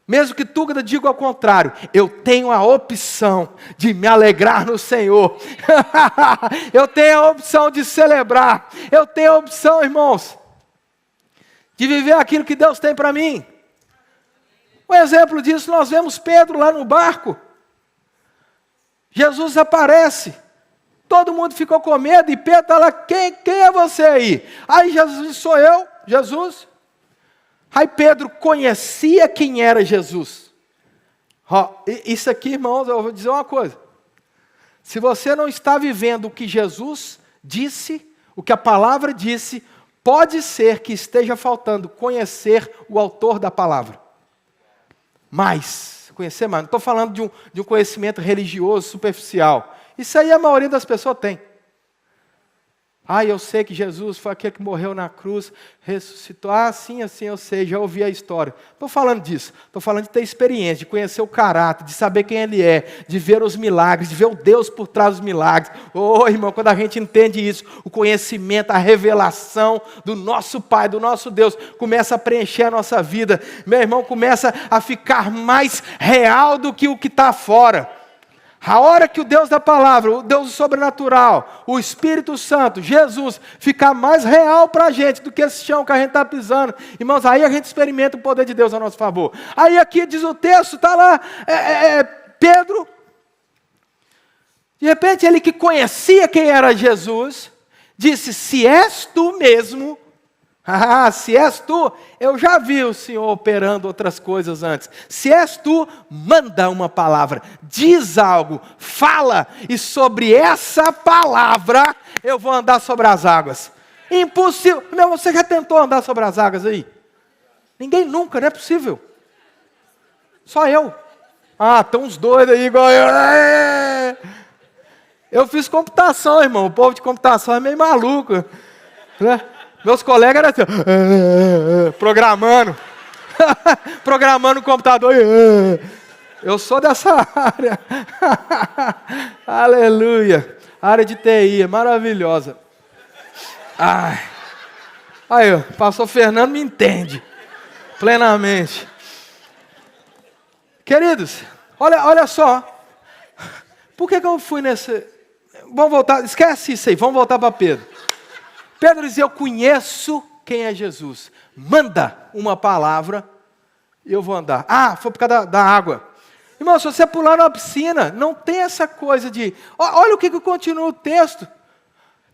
Mesmo que tudo diga ao contrário. Eu tenho a opção de me alegrar no Senhor. Eu tenho a opção de celebrar. Eu tenho a opção, irmãos, de viver aquilo que Deus tem para mim. Um exemplo disso, nós vemos Pedro lá no barco. Jesus aparece. Todo mundo ficou com medo e Pedro está lá, quem é você aí? Aí Jesus disse, sou eu, Jesus. Aí Pedro conhecia quem era Jesus. Isso aqui, irmãos, eu vou dizer uma coisa. Se você não está vivendo o que Jesus disse, o que a palavra disse, pode ser que esteja faltando conhecer o autor da palavra. Conhecer mais. Não estou falando de um conhecimento religioso superficial. Isso aí a maioria das pessoas tem. Eu sei que Jesus foi aquele que morreu na cruz, ressuscitou. Sim, eu sei, já ouvi a história. Estou falando disso. Estou falando de ter experiência, de conhecer o caráter, de saber quem Ele é, de ver os milagres, de ver o Deus por trás dos milagres. Irmão, quando a gente entende isso, o conhecimento, a revelação do nosso Pai, do nosso Deus, começa a preencher a nossa vida. Meu irmão, começa a ficar mais real do que o que está fora. A hora que o Deus da palavra, o Deus sobrenatural, o Espírito Santo, Jesus, ficar mais real para a gente do que esse chão que a gente está pisando, irmãos, aí a gente experimenta o poder de Deus a nosso favor. Aí aqui diz o texto, está lá, Pedro, de repente ele que conhecia quem era Jesus, disse, se és tu mesmo, se és tu, eu já vi o Senhor operando outras coisas antes. Se és tu, manda uma palavra, diz algo, fala, e sobre essa palavra eu vou andar sobre as águas. Impossível. Meu, você já tentou andar sobre as águas aí? Ninguém nunca, não é possível. Só eu. Estão uns doidos aí igual eu. Eu fiz computação, irmão. O povo de computação é meio maluco, né? Meus colegas eram assim, programando o computador. Eu sou dessa área. Aleluia. A área de TI é maravilhosa. Aí, o pastor Fernando me entende plenamente. Queridos, olha só. Por que eu fui nesse... Vamos voltar, esquece isso aí, vamos voltar para Pedro. Pedro diz, eu conheço quem é Jesus. Manda uma palavra e eu vou andar. Foi por causa da água. Irmão, se você pular numa piscina, não tem essa coisa de... Olha o que continua o texto.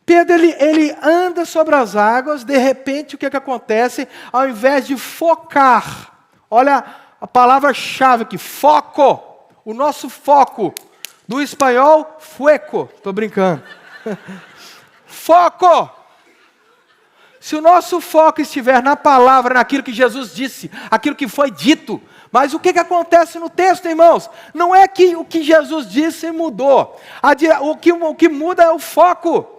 Pedro, ele anda sobre as águas, de repente, o que acontece? Ao invés de focar, olha a palavra-chave aqui, foco. O nosso foco. Do espanhol, fueco. Estou brincando. Foco. Se o nosso foco estiver na palavra, naquilo que Jesus disse, aquilo que foi dito, mas o que acontece no texto, irmãos? Não é que o que Jesus disse mudou. O que muda é o foco.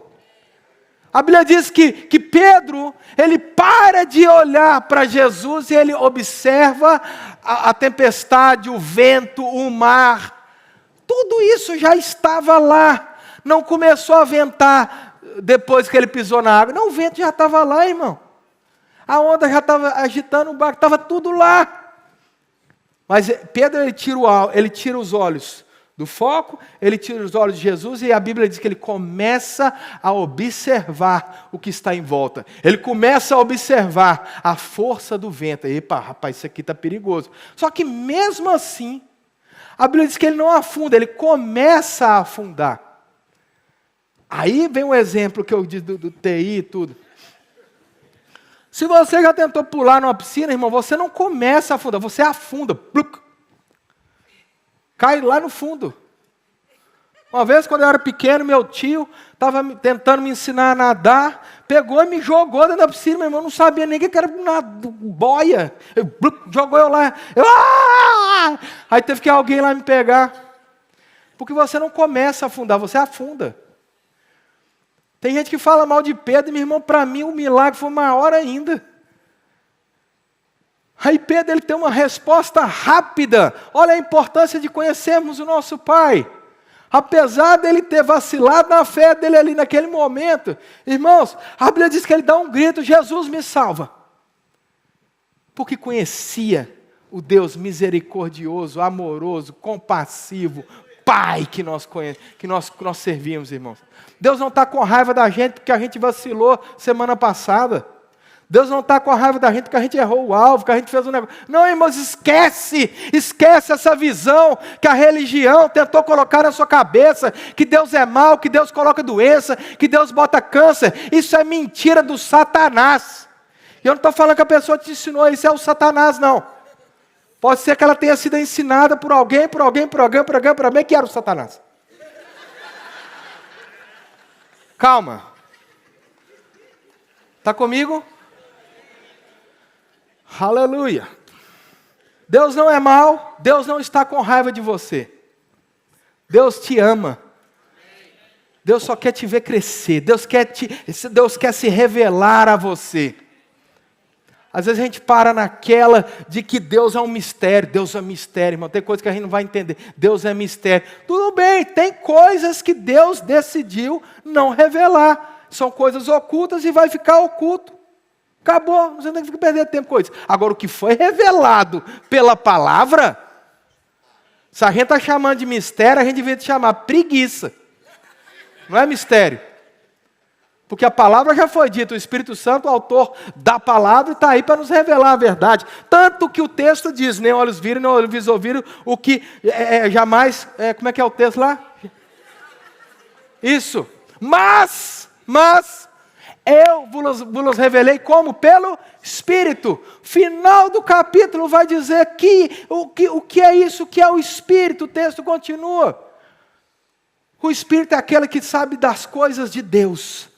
A Bíblia diz que Pedro, ele para de olhar para Jesus e ele observa a tempestade, o vento, o mar. Tudo isso já estava lá. Não começou a ventar depois que ele pisou na água. Não, o vento já estava lá, irmão. A onda já estava agitando o barco, estava tudo lá. Mas Pedro, ele tira os olhos do foco, ele tira os olhos de Jesus e a Bíblia diz que ele começa a observar o que está em volta. Ele começa a observar a força do vento. Epa, rapaz, isso aqui está perigoso. Só que mesmo assim, a Bíblia diz que ele não afunda, ele começa a afundar. Aí vem um exemplo que eu disse do TI e tudo. Se você já tentou pular numa piscina, irmão, você não começa a afundar, você afunda. Cai lá no fundo. Uma vez, quando eu era pequeno, meu tio estava tentando me ensinar a nadar, pegou e me jogou dentro da piscina, meu irmão, não sabia nem que era boia. Jogou eu lá. Aí teve que alguém lá me pegar. Porque você não começa a afundar, você afunda. Tem gente que fala mal de Pedro, meu irmão, para mim o milagre foi maior ainda. Aí Pedro, ele tem uma resposta rápida. Olha a importância de conhecermos o nosso Pai. Apesar dele ter vacilado na fé dele ali naquele momento, irmãos, a Bíblia diz que ele dá um grito, Jesus me salva. Porque conhecia o Deus misericordioso, amoroso, compassivo, Pai que nós servimos, irmãos. Deus não está com raiva da gente porque a gente vacilou semana passada. Deus não está com a raiva da gente porque a gente errou o alvo, que a gente fez um negócio. Não, irmãos, esquece essa visão que a religião tentou colocar na sua cabeça, que Deus é mau, que Deus coloca doença, que Deus bota câncer. Isso é mentira do Satanás. E eu não estou falando que a pessoa te ensinou, isso é o Satanás, não. Pode ser que ela tenha sido ensinada por alguém, que era o Satanás. Calma. Está comigo? Aleluia. Deus não é mau, Deus não está com raiva de você. Deus te ama. Deus só quer te ver crescer. Deus quer se revelar a você. Às vezes a gente para naquela de que Deus é um mistério. Deus é um mistério, irmão. Tem coisas que a gente não vai entender. Deus é mistério. Tudo bem, tem coisas que Deus decidiu não revelar. São coisas ocultas e vai ficar oculto. Acabou, você não tem que perder tempo com isso. Agora, o que foi revelado pela palavra, se a gente está chamando de mistério, a gente devia chamar preguiça. Não é mistério. Porque a palavra já foi dita, o Espírito Santo, o autor da palavra, está aí para nos revelar a verdade. Tanto que o texto diz, nem olhos viram, nem ouvidos ouviram, o que jamais... como é que é o texto lá? Isso. Mas... eu vos revelei como? Pelo Espírito. Final do capítulo vai dizer que o que é isso, o que é o Espírito. O texto continua. O Espírito é aquele que sabe das coisas de Deus.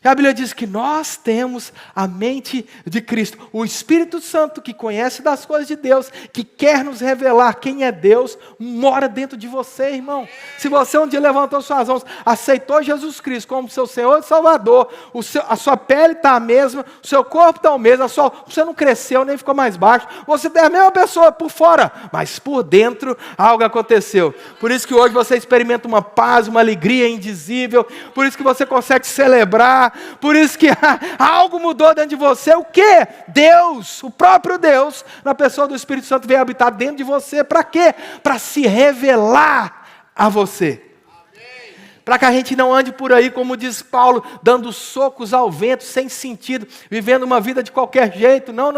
E a Bíblia diz que nós temos a mente de Cristo. O Espírito Santo que conhece das coisas de Deus, que quer nos revelar quem é Deus, mora dentro de você, irmão. Se você um dia levantou suas mãos, aceitou Jesus Cristo como seu Senhor e Salvador, a sua pele está a mesma, o seu corpo está o mesmo, você não cresceu nem ficou mais baixo, você é a mesma pessoa por fora, mas por dentro algo aconteceu. Por isso que hoje você experimenta uma paz, uma alegria indizível, por isso que você consegue celebrar, por isso que algo mudou dentro de você. O quê? Deus, o próprio Deus, na pessoa do Espírito Santo, veio habitar dentro de você. Para quê? Para se revelar a você. Para que a gente não ande por aí, como diz Paulo, dando socos ao vento, sem sentido, vivendo uma vida de qualquer jeito. Não.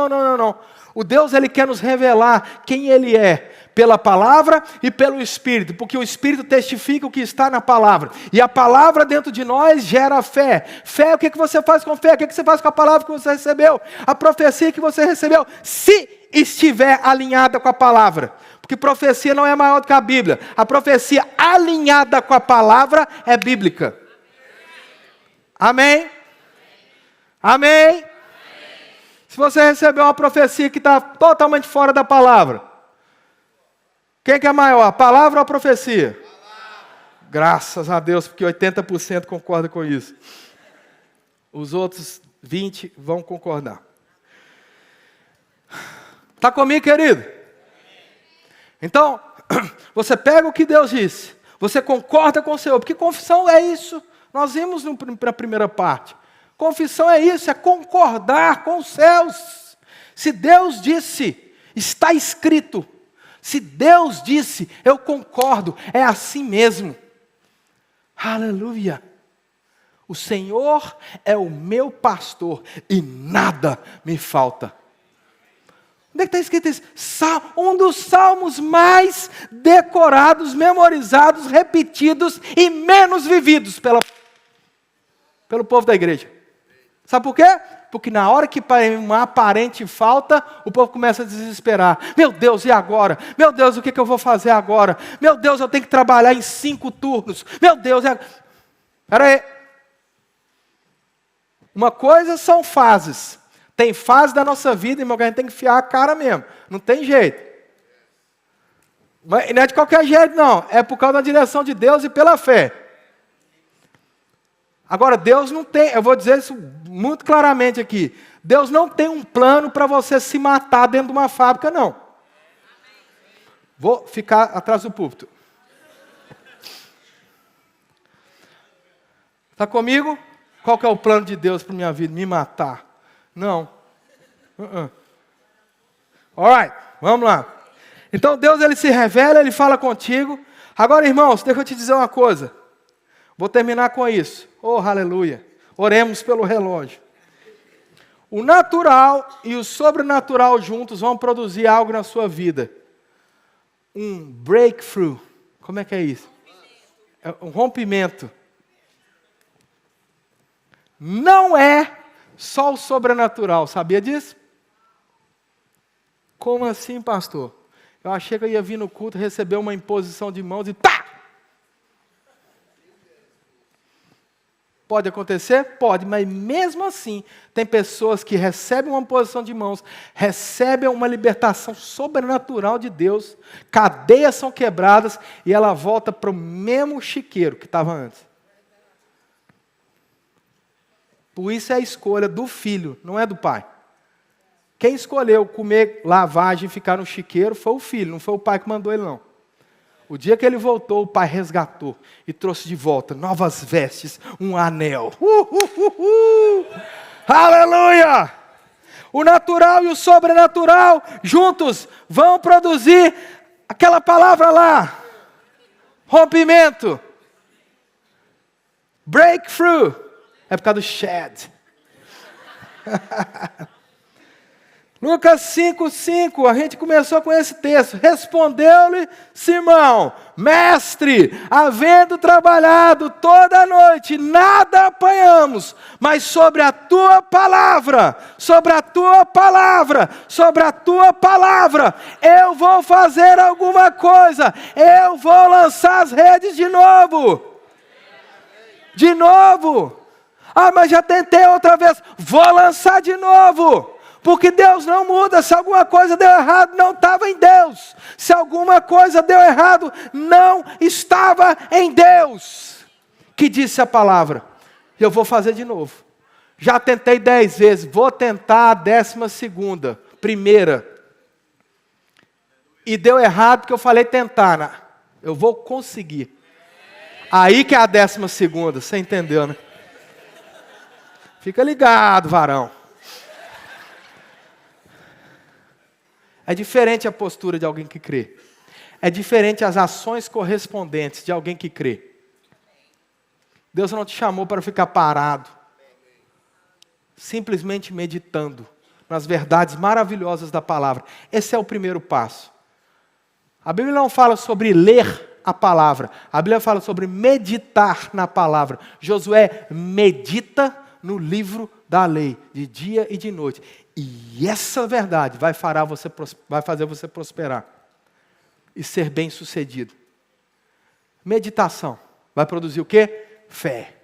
O Deus, Ele quer nos revelar quem Ele é, pela palavra e pelo Espírito, porque o Espírito testifica o que está na palavra, e a palavra dentro de nós gera fé. Fé, o que você faz com fé? O que você faz com a palavra que você recebeu? A profecia que você recebeu se estiver alinhada com a palavra. Porque profecia não é maior do que a Bíblia. A profecia alinhada com a palavra é bíblica. Amém? Amém? Se você recebeu uma profecia que está totalmente fora da palavra, quem que é maior, a palavra ou a profecia? Graças a Deus, porque 80% concorda com isso. Os outros 20% vão concordar. Está comigo, querido? Então, você pega o que Deus disse, você concorda com o Senhor, porque confissão é isso. Nós vimos na primeira parte. Confissão é isso, é concordar com os céus. Se Deus disse, está escrito. Se Deus disse, eu concordo, é assim mesmo. Aleluia. O Senhor é o meu pastor e nada me falta. Onde é que está escrito isso? Um dos salmos mais decorados, memorizados, repetidos e menos vividos pelo povo da igreja. Sabe por quê? Porque na hora que uma aparente falta, o povo começa a desesperar. Meu Deus, e agora? Meu Deus, o que eu vou fazer agora? Meu Deus, eu tenho que trabalhar em 5 turnos. Meu Deus, Espera aí. Uma coisa são fases. Tem fase da nossa vida, irmão, que a gente tem que enfiar a cara mesmo. Não tem jeito. Mas não é de qualquer jeito, não. É por causa da direção de Deus e pela fé. Agora, Deus não tem, eu vou dizer isso muito claramente aqui. Deus não tem um plano para você se matar dentro de uma fábrica, não. Vou ficar atrás do púlpito. Está comigo? Qual que é o plano de Deus para minha vida? Me matar? Não. Alright, vamos lá. Então Deus, ele se revela, ele fala contigo. Agora, irmãos, deixa eu te dizer uma coisa. Vou terminar com isso. Oh, aleluia. Oremos pelo relógio. O natural e o sobrenatural juntos vão produzir algo na sua vida. Um breakthrough. Como é que é isso? É um rompimento. Não é só o sobrenatural. Sabia disso? Como assim, pastor? Eu achei que eu ia vir no culto, receber uma imposição de mãos e tá! Pode acontecer? Pode, mas mesmo assim, tem pessoas que recebem uma posição de mãos, recebem uma libertação sobrenatural de Deus, cadeias são quebradas e ela volta para o mesmo chiqueiro que estava antes. Por isso é a escolha do filho, não é do pai. Quem escolheu comer lavagem e ficar no chiqueiro foi o filho, não foi o pai que mandou ele não. O dia que ele voltou, o pai resgatou e trouxe de volta novas vestes, um anel. Aleluia! O natural e o sobrenatural juntos vão produzir aquela palavra lá. Rompimento. Breakthrough. É por causa do shed. Lucas 5:5, a gente começou com esse texto. Respondeu-lhe Simão, mestre, havendo trabalhado toda a noite, nada apanhamos, mas sobre a tua palavra, eu vou fazer alguma coisa, eu vou lançar as redes de novo. De novo. Ah, mas já tentei outra vez, vou lançar de novo. Porque Deus não muda. Se alguma coisa deu errado, não estava em Deus. Se alguma coisa deu errado, não estava em Deus. Que disse a palavra? Eu vou fazer de novo. Já tentei 10 vezes, vou tentar a 12ª, primeira. E deu errado porque eu falei tentar, né? Eu vou conseguir. Aí que é a 12ª, você entendeu, né? Fica ligado, varão. É diferente a postura de alguém que crê. É diferente as ações correspondentes de alguém que crê. Deus não te chamou para ficar parado, simplesmente meditando nas verdades maravilhosas da palavra. Esse é o primeiro passo. A Bíblia não fala sobre ler a palavra. A Bíblia fala sobre meditar na palavra. Josué medita no livro da lei, de dia e de noite. E essa verdade vai fazer você prosperar e ser bem-sucedido. Meditação vai produzir o quê? Fé.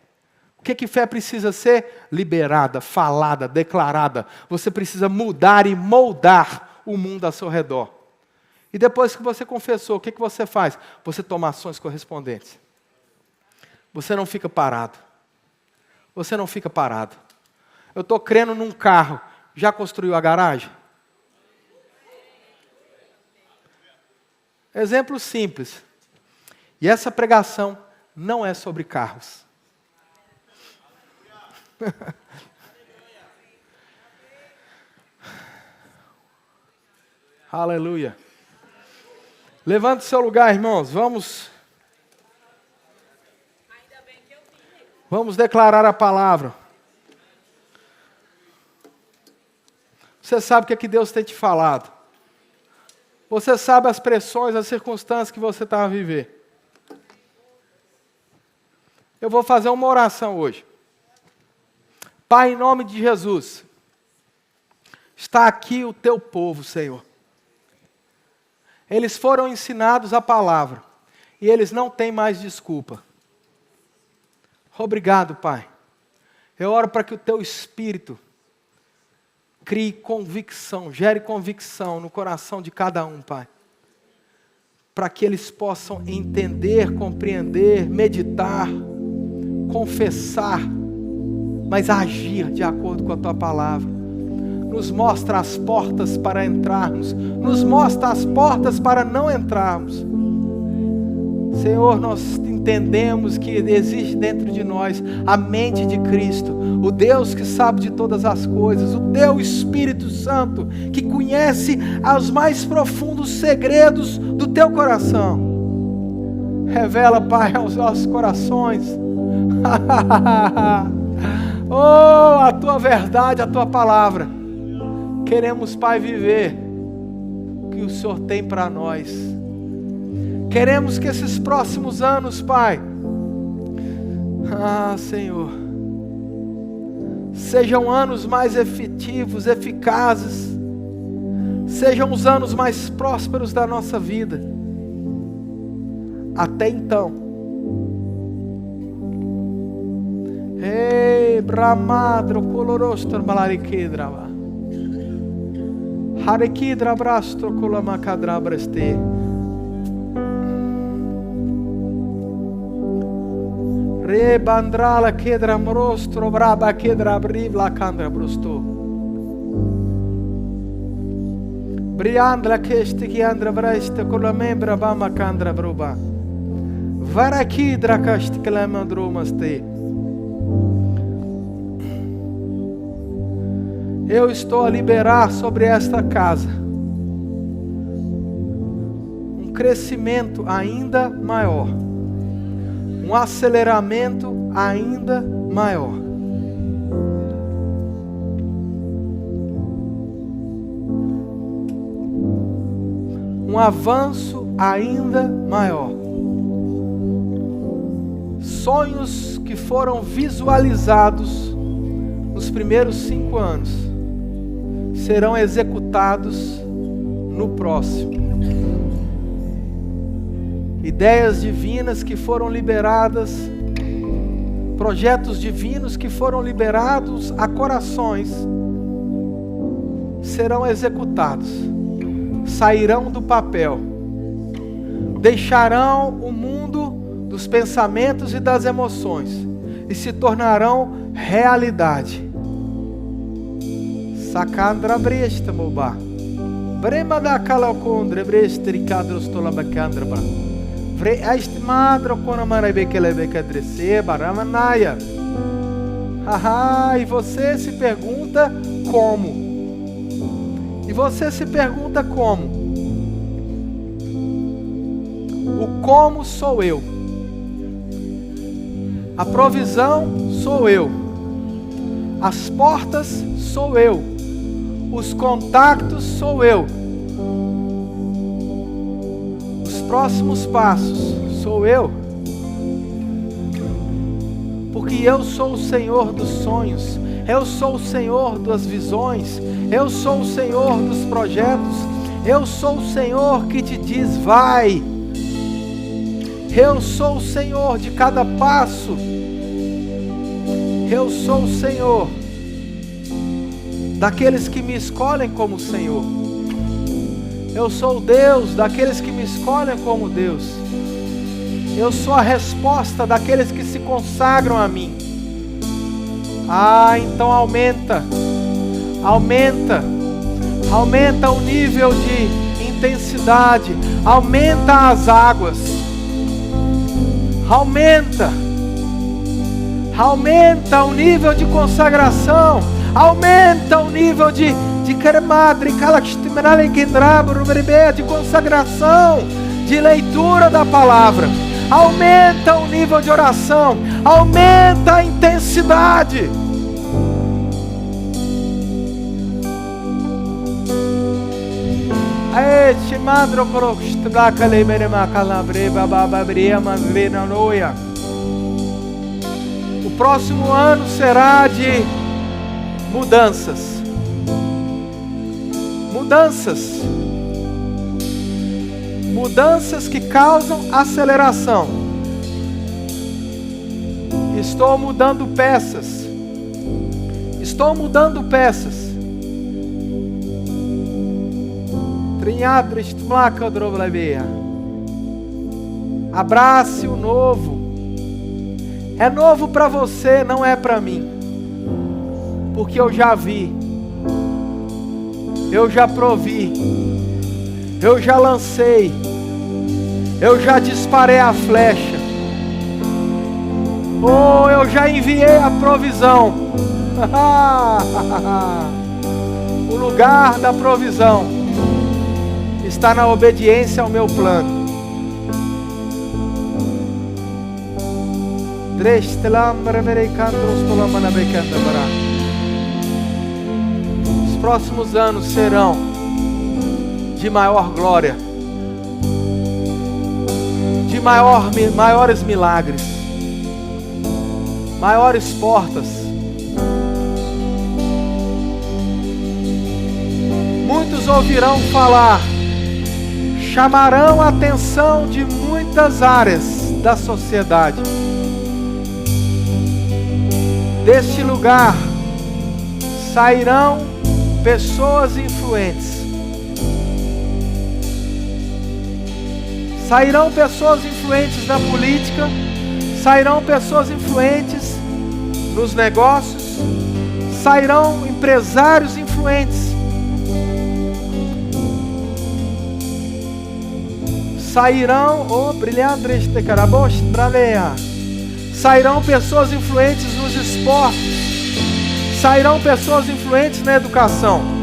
O que fé precisa ser? Liberada, falada, declarada. Você precisa mudar e moldar o mundo ao seu redor. E depois que você confessou, o que você faz? Você toma ações correspondentes. Você não fica parado. Você não fica parado. Eu estou crendo num carro. Já construiu a garagem? Exemplo simples. E essa pregação não é sobre carros. Aleluia. Levante o seu lugar, irmãos. Vamos declarar a palavra. Você sabe o que é que Deus tem te falado. Você sabe as pressões, as circunstâncias que você está a viver. Eu vou fazer uma oração hoje. Pai, em nome de Jesus, está aqui o teu povo, Senhor. Eles foram ensinados a palavra e eles não têm mais desculpa. Obrigado, Pai. Eu oro para que o teu Espírito crie convicção, gere convicção no coração de cada um, Pai. Para que eles possam entender, compreender, meditar, confessar, mas agir de acordo com a tua palavra. Nos mostra as portas para entrarmos, nos mostra as portas para não entrarmos. Senhor, nós entendemos que existe dentro de nós a mente de Cristo, o Deus que sabe de todas as coisas, o teu Espírito Santo, que conhece os mais profundos segredos do teu coração. Revela, Pai, aos nossos corações oh, a tua verdade, a tua palavra. Queremos, Pai, viver o que o Senhor tem para nós. Queremos que esses próximos anos, Pai, Senhor, sejam anos mais efetivos, eficazes, sejam os anos mais prósperos da nossa vida. Até então, Bramadro colorostro malariquedrava. Harekidra brastro colamakadra breste. Rebandrala kedra mrostro braba kedra brivla kandra brusto. Briandla kesti ki andra breste colamembra bama kandra bruba. Varakidra kasti kelamandrumaste. Eu estou a liberar sobre esta casa um crescimento ainda maior, um aceleramento ainda maior. Um avanço ainda maior. Sonhos que foram visualizados nos primeiros 5 anos serão executados no próximo. Ideias divinas que foram liberadas, projetos divinos que foram liberados a corações, serão executados, sairão do papel, deixarão o mundo dos pensamentos e das emoções e se tornarão realidade. Sakandra bresta moba. Brema da calacondre bresta ricadros tolabacandra ba. Vre est madro kona marabekele bekadrese baramanaya. E você se pergunta como? E você se pergunta como? O como sou eu. A provisão sou eu. As portas sou eu. Os contatos sou eu. Os próximos passos sou eu. porque eu sou o Senhor dos sonhos, eu sou o Senhor das visões, eu sou o Senhor dos projetos, eu sou o Senhor que te diz vai, eu sou o Senhor de cada passo, eu sou o Senhor daqueles que me escolhem como Senhor, eu sou o Deus daqueles que me escolhem como Deus, eu sou a resposta daqueles que se consagram a mim. Então aumenta o nível de intensidade, aumenta as águas, aumenta o nível de consagração, aumenta o nível de consagração, de leitura da palavra, aumenta o nível de oração, aumenta a intensidade. O próximo ano será de mudanças. Mudanças que causam aceleração. Estou mudando peças. Abrace o novo. É novo para você, não é para mim. Porque eu já vi. Eu já provi. Eu já lancei. Eu já disparei a flecha. Eu já enviei a provisão. O lugar da provisão está na obediência ao meu plano. Os próximos anos serão de maior glória, de maiores milagres, maiores portas. Muitos ouvirão falar, chamarão a atenção de muitas áreas da sociedade. Deste lugar sairão pessoas influentes. Sairão pessoas influentes na política, sairão pessoas influentes nos negócios, sairão empresários influentes. Sairão, sairão pessoas influentes nos esportes, sairão pessoas influentes na educação.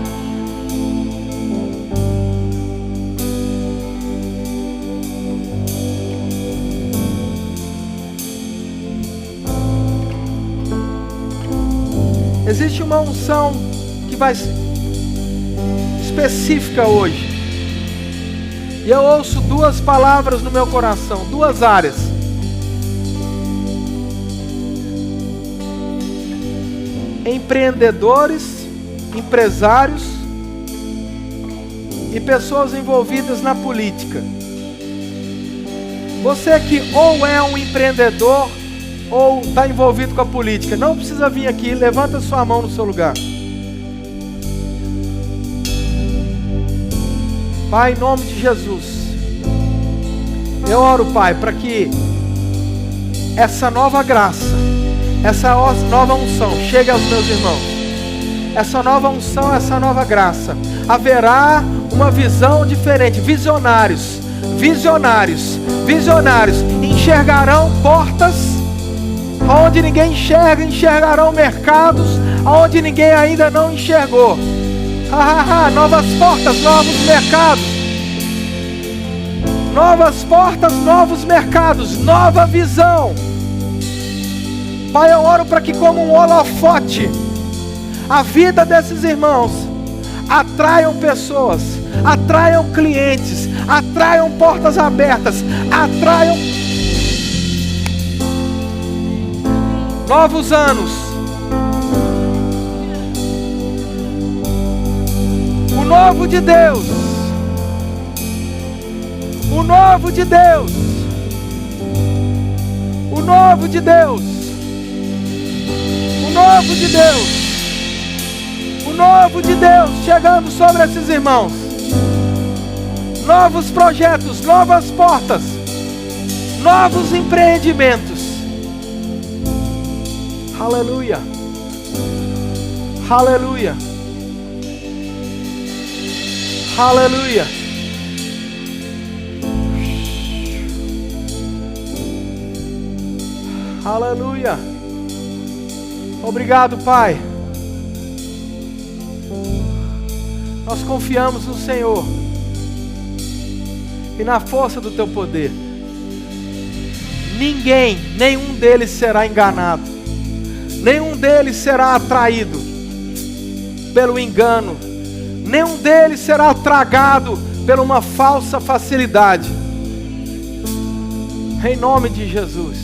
Existe uma unção que vai ser específica hoje. E eu ouço duas palavras no meu coração, duas áreas. Empreendedores, empresários e pessoas envolvidas na política. Você que ou é um empreendedor ou está envolvido com a política, não precisa vir aqui, levanta sua mão no seu lugar. Pai, em nome de Jesus, eu oro, Pai, para que essa nova graça, essa nova unção chegue aos meus irmãos. Essa nova unção, essa nova graça. Haverá uma visão diferente. Visionários enxergarão portas onde ninguém enxerga, enxergarão mercados onde ninguém ainda não enxergou. Novas portas, novos mercados. Novas portas, novos mercados, nova visão. Pai, eu oro para que como um holofote, a vida desses irmãos atraiam pessoas, atraiam clientes, atraiam portas abertas, atraiam Novos anos. O novo de Deus. O novo de Deus. O novo de Deus. O novo de Deus. O novo de Deus chegando sobre esses irmãos. Novos projetos, novas portas, novos empreendimentos. Aleluia. Aleluia. Aleluia. Aleluia. Obrigado, Pai. Nós confiamos no Senhor e na força do Teu poder. Ninguém, nenhum deles será enganado. Nenhum deles será atraído pelo engano. Nenhum deles será tragado por uma falsa facilidade. Em nome de Jesus.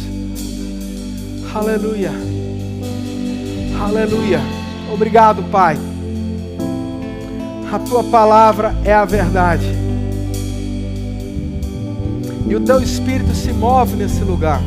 Aleluia. Aleluia. Obrigado, Pai. A Tua palavra é a verdade. E o Teu Espírito se move nesse lugar.